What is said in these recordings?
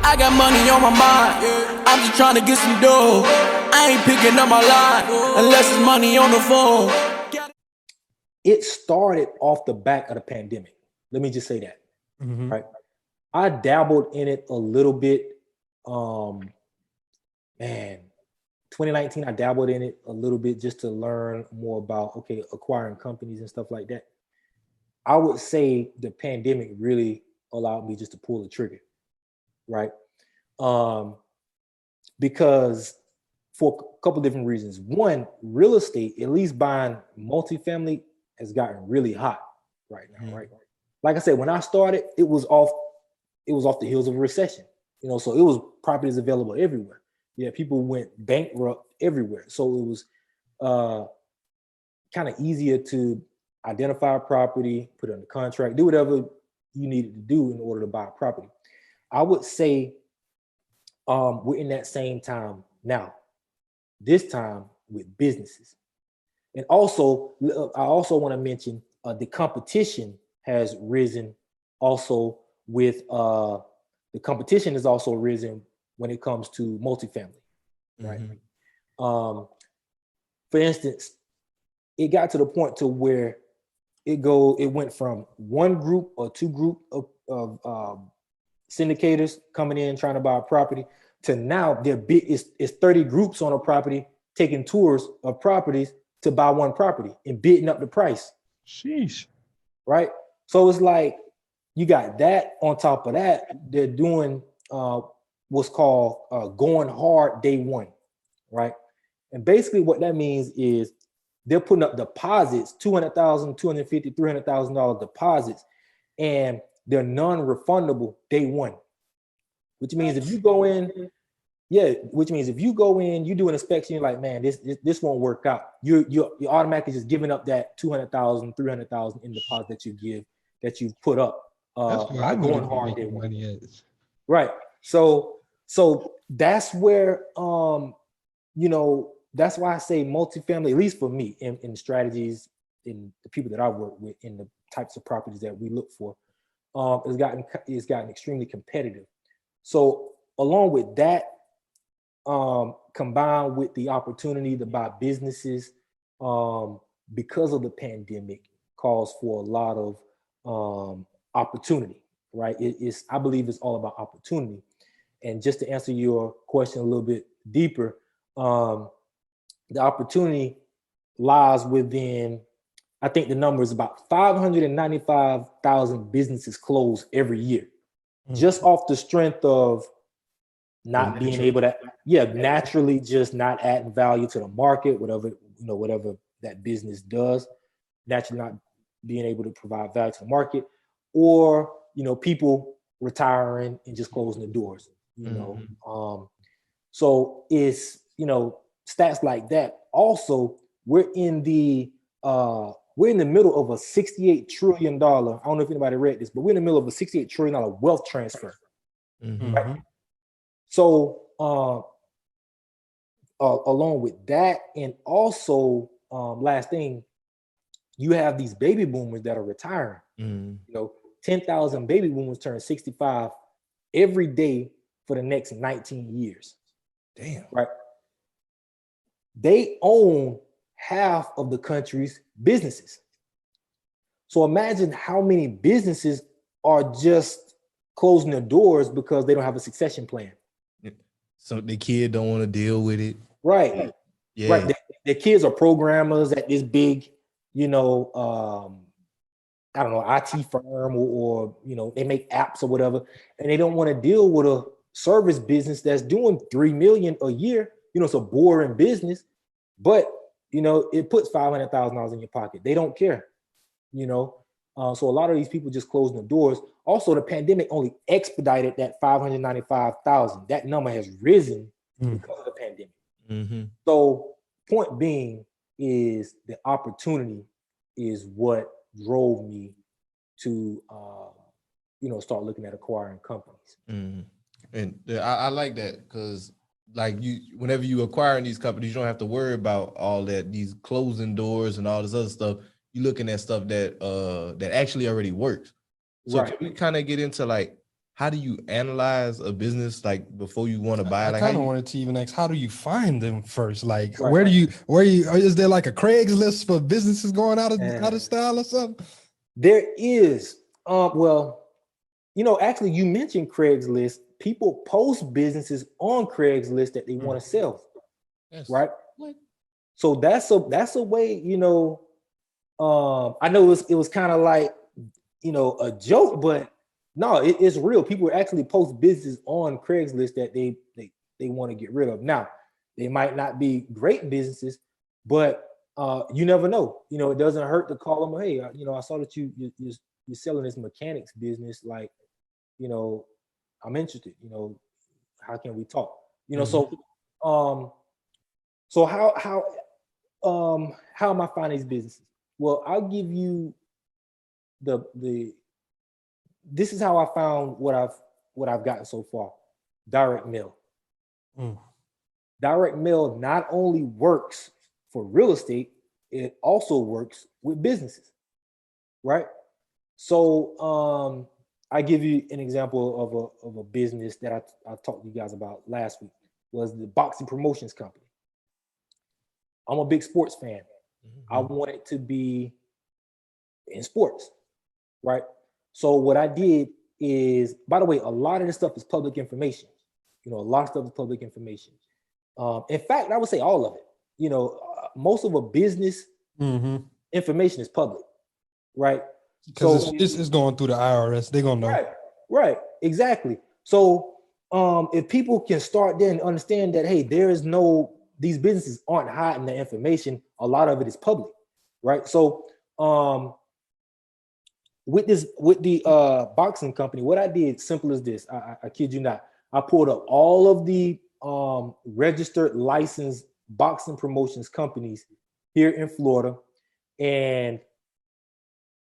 I got money on my mind. I'm just trying to get some dough. I ain't picking up my line unless it's money on the phone. It started off the back of the pandemic. Let me just say that. Right. I dabbled in it a little bit. 2019, I dabbled in it a little bit just to learn more about, acquiring companies and stuff like that. I would say the pandemic really allowed me just to pull the trigger, right? Because for a couple different reasons. One, real estate, at least buying multifamily, has gotten really hot right now, right? Like I said, when I started, it was off the heels of a recession, so it was properties available everywhere. Yeah, people went bankrupt everywhere. So it was kind of easier to identify a property, put it under contract, do whatever you needed to do in order to buy a property. I would say we're in that same time now, this time with businesses. And also, I also want to mention the competition has risen also with the competition has also risen when it comes to multifamily, right? For instance, it got to the point to where it went from one group or two group of syndicators coming in trying to buy a property to now it's 30 groups on a property taking tours of properties to buy one property and bidding up the price. Sheesh. Right? So it's like you got that on top of that. They're doing what's called going hard day one, right? And basically what that means is they're putting up deposits, $200,000, $250,000, $300,000 deposits, and they're non-refundable day one, which means if you go in, you do an inspection, you're like, man, this won't work out. You're automatically just giving up that $200,000, $300,000 in deposit that you put up. That's where I going hard day one. Right. So that's where that's why I say multifamily, at least for me, in strategies, in the people that I work with, in the types of properties that we look for, it's gotten extremely competitive. So along with that, combined with the opportunity to buy businesses, because of the pandemic, calls for a lot of opportunity, right? I believe it's all about opportunity. And just to answer your question a little bit deeper, the opportunity lies within, I think the number is about 595,000 businesses close every year, just off the strength of not being able to, naturally just not adding value to the market, whatever that business does, naturally not being able to provide value to the market, or, people retiring and just closing the doors, so it's, stats like that. Also, we're in the middle of a $68 trillion, I don't know if anybody read this, but we're in the middle of a $68 trillion wealth transfer. Right? So along with that, and also last thing, you have these baby boomers that are retiring. 10,000 baby boomers turn 65 every day for the next 19 years. Damn. Right? They own half of the country's businesses. So imagine how many businesses are just closing their doors because they don't have a succession plan. So the kid don't want to deal with it. Right. Yeah. Right. The kids are programmers at this big, I don't know, IT firm or they make apps or whatever, and they don't want to deal with a service business that's doing $3 million a year. It's a boring business, but it puts $500,000 in your pocket. They don't care, so a lot of these people just closing the doors. Also, the pandemic only expedited that 595,000. That number has risen because of the pandemic. So, point being is the opportunity is what drove me to start looking at acquiring companies. And I like that, because like whenever you acquiring these companies, you don't have to worry about all that, these closing doors and all this other stuff. You're looking at stuff that actually already works. So Can we kind of get into like how do you analyze a business like before you want to buy? I Like, kind of wanted to even ask, how do you find them first? Like, Right. where is there like a Craigslist for businesses going out of style or something? There is, well, actually you mentioned Craigslist. People post businesses on Craigslist that they want to sell, right? What? So that's a way, I know it was kind of like, a joke, but no, it's real. People actually post businesses on Craigslist that they want to get rid of. Now, they might not be great businesses, but you never know. It doesn't hurt to call them. Hey, I saw that you're selling this mechanics business. Like, I'm interested. How can we talk? So how am I finding these businesses? Well, I'll give you this is how I found what I've gotten so far. Direct mail. Direct mail not only works for real estate, it also works with businesses, right? So I give you an example of a business that I talked to you guys about last week, was the boxing promotions company. I'm a big sports fan. I want it to be in sports, right? So what I did is, by the way, a lot of this stuff is public information. A lot of stuff is public information. In fact, I would say all of it. Most of a business information is public, right? Because it's going through the IRS. They're gonna know. Right, exactly. So if people can start there and understand that, hey, these businesses aren't hiding the information. A lot of it is public, right? So with the boxing company, what I did, simple as this, I kid you not, I pulled up all of the registered licensed boxing promotions companies here in Florida, and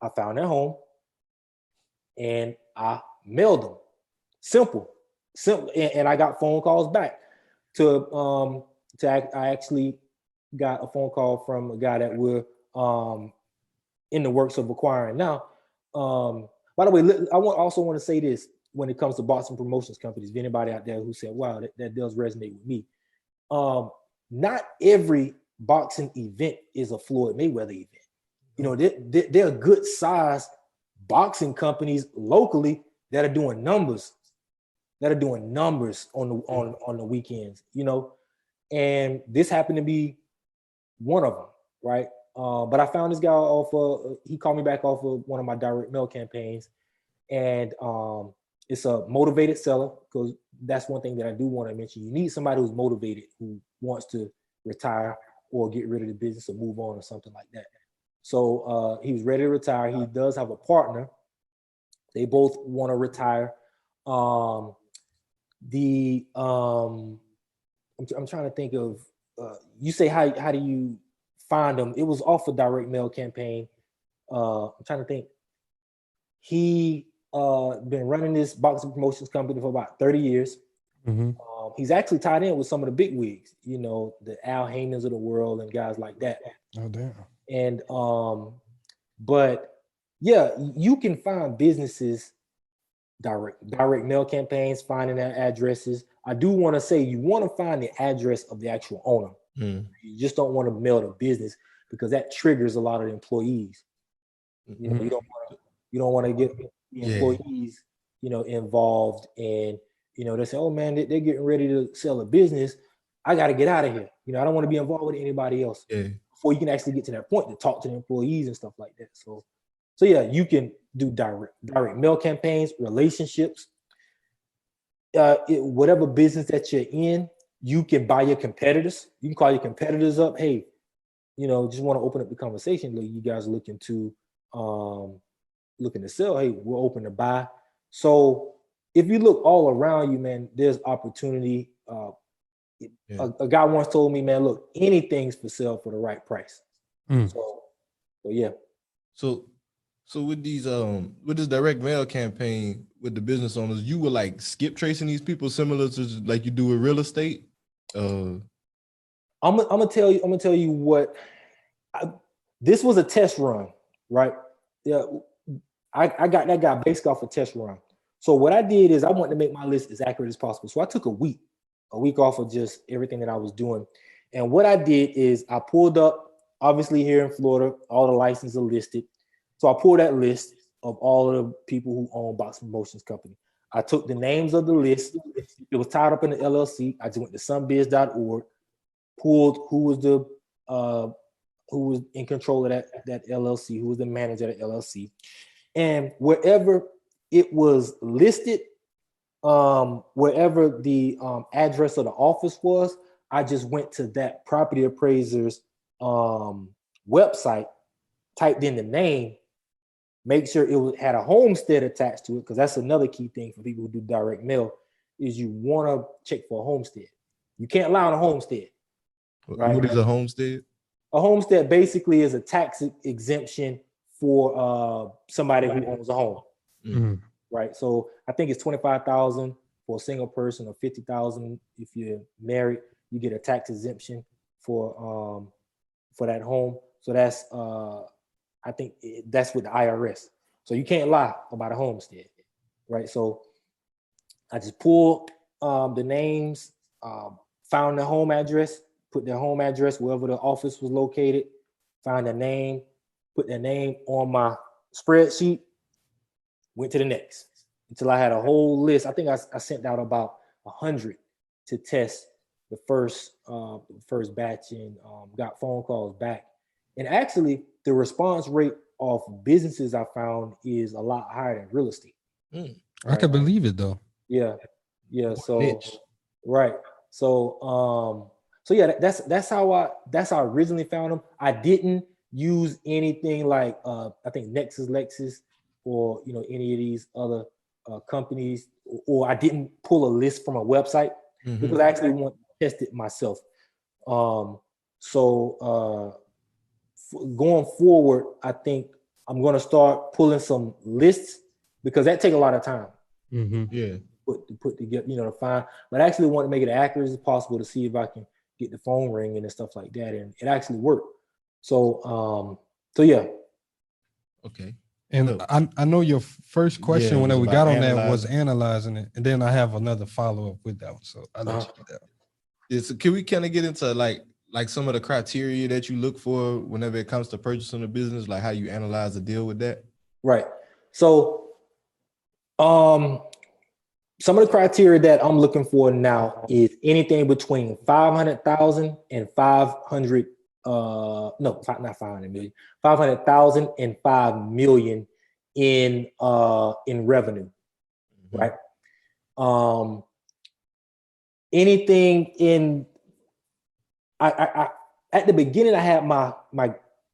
I found their home and I mailed them. Simple, and I got phone calls back. I actually got a phone call from a guy that we're in the works of acquiring now. By the way, I also want to say this when it comes to boxing promotions companies. If anybody out there who said, "Wow, that does resonate with me," not every boxing event is a Floyd Mayweather event. There are good sized boxing companies locally that are doing numbers, on the weekends. And this happened to be one of them, right? But I found this guy he called me back off of one of my direct mail campaigns, and it's a motivated seller, because that's one thing that I do want to mention. You need somebody who's motivated, who wants to retire or get rid of the business or move on or something like that. So he was ready to retire. He does have a partner. They both want to retire. I'm trying to think of, you say, how do you find them? It was off a direct mail campaign. I'm trying to think. He been running this boxing promotions company for about 30 years. He's actually tied in with some of the big wigs, the Al Haymans of the world and guys like that. Oh, damn. And but yeah, you can find businesses direct mail campaigns, finding their addresses. I do want to say, you want to find the address of the actual owner. You just don't want to mail the business, because that triggers a lot of the employees. You don't want to get the employees, involved, and they say, oh man, they're getting ready to sell a business. I got to get out of here. I don't want to be involved with anybody else. Before you can actually get to that point to talk to the employees and stuff like that. So yeah, you can do direct mail campaigns, relationships, whatever business that you're in. You can buy your competitors. You can call your competitors up. Hey, just want to open up the conversation. Like, you guys looking to sell? Hey, we're open to buy. So if you look all around you, man, there's opportunity. A guy once told me, man, look, anything's for sale for the right price. So yeah. So with these with this direct mail campaign with the business owners, you were like skip tracing these people similar to like you do with real estate. I'm gonna tell you what. This was a test run, right? Yeah, I got that guy based off a test run. So what I did is I wanted to make my list as accurate as possible. So I took a week off of just everything that I was doing. And what I did is I pulled up, obviously here in Florida, all the licenses are listed. So I pulled that list of all of the people who own Box Promotions Company. I took the names of the list. It was tied up in the LLC. I just went to sunbiz.org, pulled who was in control of that LLC, who was the manager of the LLC. And wherever it was listed, wherever the address of the office was, I just went to that property appraiser's website, typed in the name, make sure had a homestead attached to it, because that's another key thing for people who do direct mail, is you want to check for a homestead. You can't lie on a homestead. Right? What is a homestead? A homestead basically is a tax exemption for somebody who owns a home. Mm-hmm. Right. So I think it's $25,000 for a single person, or $50,000 if you're married. You get a tax exemption for that home. So that's I think that's with the IRS. So you can't lie about a homestead, right? So I just pulled the names, found the home address, put their home address wherever the office was located, found their name, put their name on my spreadsheet, went to the next until I had a whole list. I think I sent out about 100 to test the first batch, and got phone calls back. And actually, the response rate of businesses I found is a lot higher than real estate. Right? I can believe it though. Yeah. So right. So yeah, that's how I originally found them. I didn't use anything like I think Lexus, or any of these other companies, or I didn't pull a list from a website, because I actually want to test it myself. Going forward, I think I'm going to start pulling some lists, because that take a lot of time. Yeah. Put together, to find. But I actually want to make it as accurate as possible to see if I can get the phone ringing and stuff like that, and it actually worked. So yeah. Okay. And I know your first question when we got on that was analyzing it, and then I have another follow up with that one. So I'll let you do that. Yeah, so can we kind of get into like some of the criteria that you look for whenever it comes to purchasing a business, like how you analyze a deal with that? Right. So some of the criteria that I'm looking for now is anything between 500,000 and 500. No, not 500 million. 500,000 and 5 million in revenue, right? Anything in. I at the beginning I had my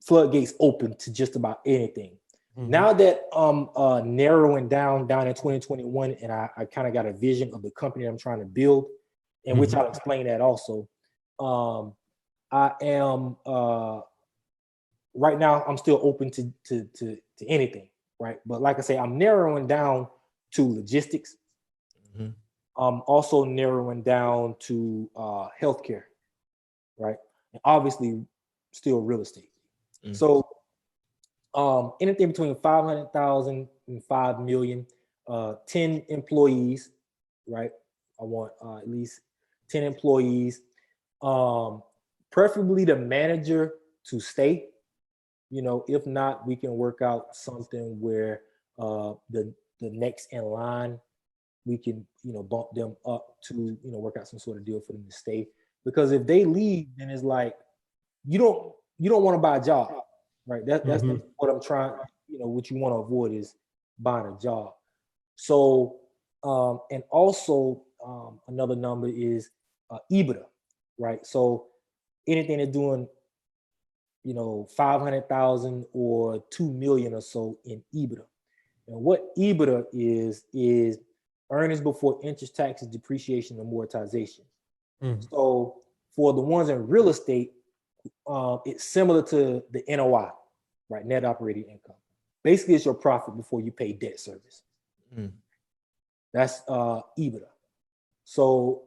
floodgates open to just about anything. Now that I'm narrowing down in 2021, and I kind of got a vision of the company I'm trying to build, and which I'll explain that also. I am right now I'm still open to anything, right? But like I say, I'm narrowing down to logistics. I'm also narrowing down to healthcare, right? And obviously still real estate. So anything between 500,000 and 5 million, 10 employees, right? I want at least 10 employees. Preferably the manager to stay. If not, we can work out something where the next in line, we can bump them up to work out some sort of deal for them to stay. Because if they leave, then it's like you don't want to buy a job, right? That's what I'm trying. What you want to avoid is buying a job. So and also another number is EBITDA, right? So anything they're doing, 500,000 or 2 million or so in EBITDA. And what EBITDA is earnings before interest, taxes, depreciation, and amortization. So for the ones in real estate, it's similar to the NOI, right? Net operating income. Basically, it's your profit before you pay debt service. That's EBITDA. So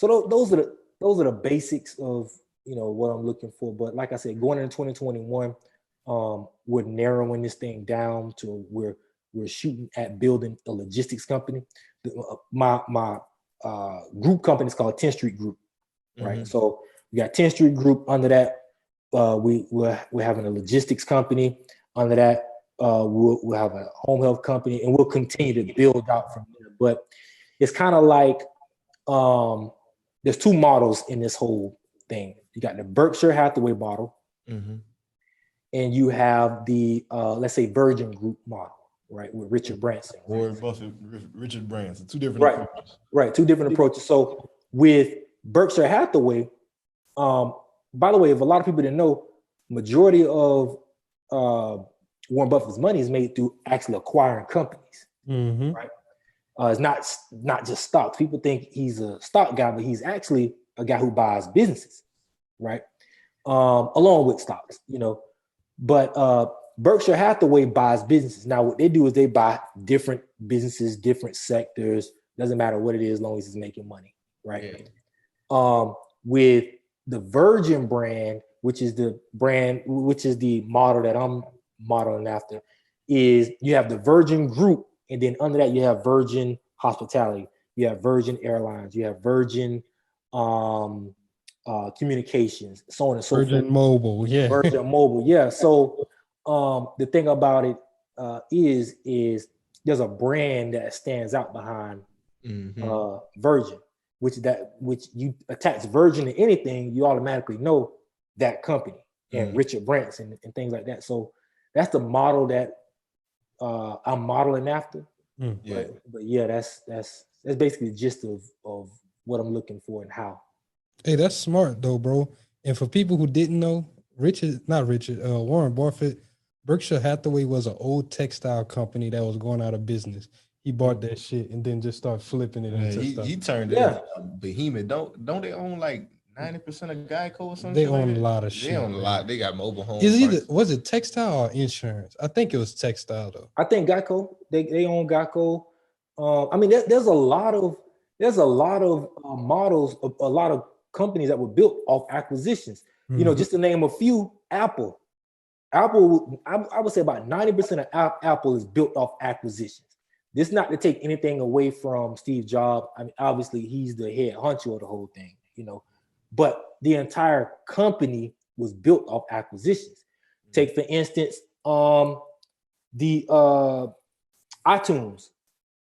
those are the basics of what I'm looking for. But like I said, going into 2021, we're narrowing this thing down to where we're shooting at building a logistics company. My group company is called 10th Street Group, right? So we got 10th Street Group. Under that, we're having a logistics company. Under that, we'll have a home health company, and we'll continue to build out from there. But it's kind of like there's two models in this whole thing. You got the Berkshire Hathaway model, and you have the let's say Virgin Group model, right, with Richard Branson. Warren Buffett, Richard Branson, two different approaches. Right, two different approaches. So with Berkshire Hathaway, by the way, if a lot of people didn't know, majority of Warren Buffett's money is made through actually acquiring companies, right? It's not just stocks. People think he's a stock guy, but he's actually a guy who buys businesses, right? Along with stocks, you know. But Berkshire Hathaway buys businesses. Now, what they do is they buy different businesses, different sectors. Doesn't matter what it is, as long as it's making money, right? Yeah. With the Virgin brand, which is the model that I'm modeling after, is you have the Virgin Group, and then under that you have Virgin Hospitality, you have Virgin Airlines, you have Virgin Communications, so on and so forth. Virgin Mobile, yeah. Virgin Mobile, yeah. So the thing about it is there's a brand that stands out behind Virgin, which you attach Virgin to anything, you automatically know that company and Richard Branson and things like that. So that's the model that I'm modeling after. But yeah, that's basically the gist of what I'm looking for and how. Hey, that's smart though, bro. And for people who didn't know, Warren Buffett, Berkshire Hathaway was an old textile company that was going out of business. He bought that shit and then just started flipping it into stuff. He turned it into a behemoth. Don't they own like 90% of Geico or something? They own a lot of shit. They own a lot. They got mobile homes. Was it textile or insurance? I think it was textile though. I think Geico. They own Geico. I mean, there's a lot of models, a lot of companies that were built off acquisitions. You know, just to name a few, Apple, I would say about 90% of Apple is built off acquisitions. This not to take anything away from Steve Jobs. I mean, obviously he's the head honcho of the whole thing, you know, but the entire company was built off acquisitions. Take for instance, the iTunes.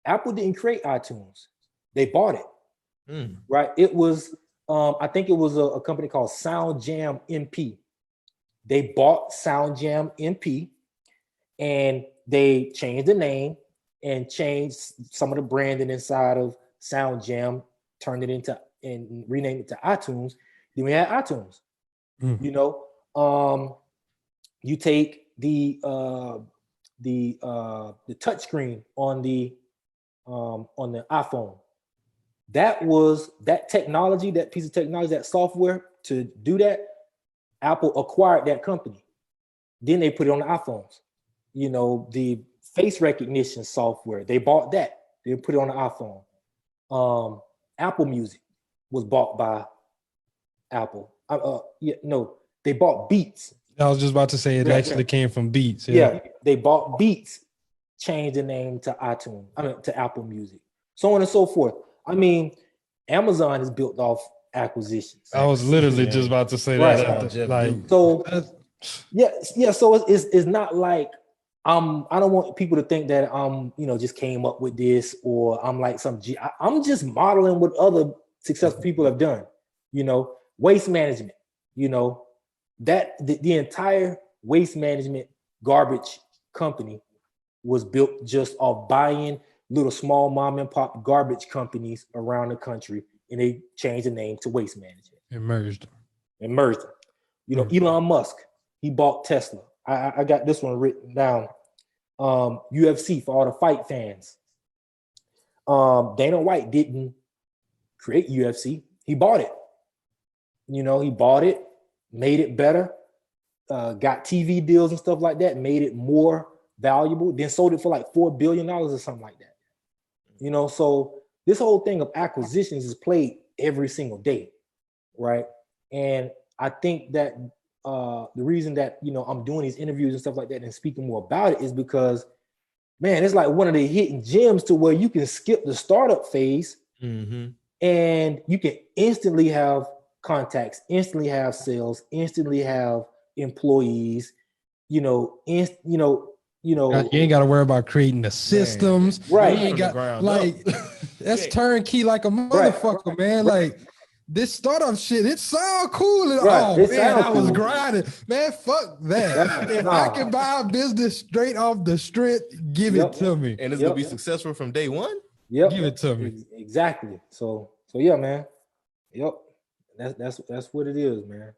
Apple didn't create iTunes. They bought it, right? It was, I think it was a company called SoundJam MP. They bought SoundJam MP and they changed the name and changed some of the branding inside of SoundJam, turned it into and renamed it to iTunes. Then we had iTunes. You know, you take the touch screen on the iPhone. That technology, that piece of technology, that software to do that, Apple acquired that company. Then they put it on the iPhones. You know, the face recognition software, they bought that. They put it on the iPhone. Apple Music was bought by Apple. They bought Beats. I was just about to say it actually came from Beats. Yeah, they bought Beats, changed the name to iTunes, to Apple Music, so on and so forth. I mean, Amazon is built off acquisitions. I was literally just about to say that. So it's not like I don't want people to think that just came up with this or I'm like I'm just modeling what other successful people have done. You know, waste management. You know, that the entire waste management garbage company was built just off buying little small mom and pop garbage companies around the country, and they changed the name to Waste Management. It merged them. You know, Elon Musk, he bought Tesla. I got this one written down. UFC for all the fight fans. Dana White didn't create UFC. He bought it. You know, he bought it, made it better, got TV deals and stuff like that, made it more valuable, then sold it for like $4 billion or something like that. You know, so this whole thing of acquisitions is played every single day, right? And I think that the reason that, I'm doing these interviews and stuff like that and speaking more about it is because man, it's like one of the hidden gems to where you can skip the startup phase Mm-hmm. and you can instantly have contacts, instantly have sales, instantly have employees, you know, You ain't got to worry about creating the systems. Right. You ain't From the got ground like up. that's Yeah. turnkey like a motherfucker, man. Like this startup shit, it sound cool. And, Right. oh It man, sound I was cool. grinding. Man, fuck that. If I can buy a business straight off the strength, give it to me. And it's gonna be successful from day one. Yep. Give it to me. Exactly. So yeah, man. Yep. That's what it is, man.